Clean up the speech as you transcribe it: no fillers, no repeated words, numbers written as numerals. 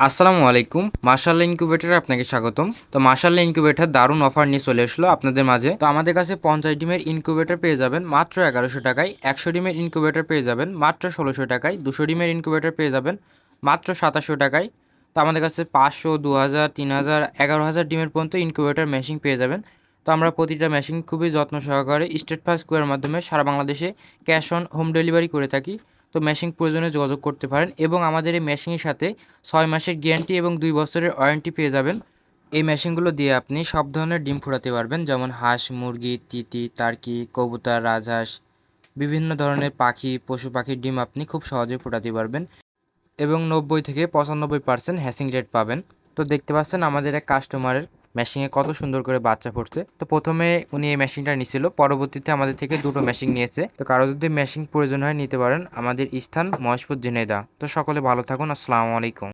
আসসালামু আলাইকুম। মাশাআল্লাহ ইনকিউবেটরে আপনাকে স্বাগতম। তো মাশাআল্লাহ ইনকিউবেটর দারুণ অফার নিয়ে চলে আসলো আপনাদের মাঝে। তো আমাদের কাছে 50 ডিমের ইনকিউবেটর পেয়ে যাবেন মাত্র 1100 টাকায়, 100 ডিমের ইনকিউবেটর পেয়ে যাবেন মাত্র 1600 টাকায়, 200 ডিমের ইনকিউবেটর পেয়ে যাবেন মাত্র 2700 টাকায়। তো আমাদের কাছে 500, 2000, 3000, 11000 ডিমের পর্যন্ত ইনকিউবেটর মেশিন পেয়ে যাবেন। তো আমরা প্রতিটা মেশিন খুবই যত্ন সহকারে স্টেট ফার্স্ট কুয়ের মাধ্যমে সারা বাংলাদেশে ক্যাশ অন হোম ডেলিভারি করে থাকি। তো মেশিন প্রয়োজনে যোগাযোগ করতে পারেন এবং আমাদের এই মেশিনের সাথে 6 মাসের গ্যারান্টি এবং 2 বছরের ওয়ারেন্টি পেয়ে যাবেন। এই মেশিনগুলো দিয়ে আপনি সব ধরনের ডিম ফোটাতে পারবেন, যেমন হাঁস, মুরগি, তিতি, টার্কি, কবুতর, রাজহাঁস, বিভিন্ন ধরনের পাখি, পশু পাখির ডিম আপনি খুব সহজে ফোটাতে পারবেন এবং 90 থেকে 95% হ্যাসিং রেট পাবেন। তো দেখতে পাচ্ছেন আমাদের এক কাস্টমারের মেশিনে কত সুন্দর করে বাচ্চা ফুটছে। তো প্রথমে উনি এই মেশিনটা নিছিল, পরবর্তীতে আমাদের থেকে দুটো মেশিন নিয়েছে। তো কারো যদি মেশিন প্রয়োজন হয় নিতে পারেন। আমাদের স্থান মহেশপুর ঝিনাইদহ। তো সকলে ভালো থাকুন। আসসালামু আলাইকুম।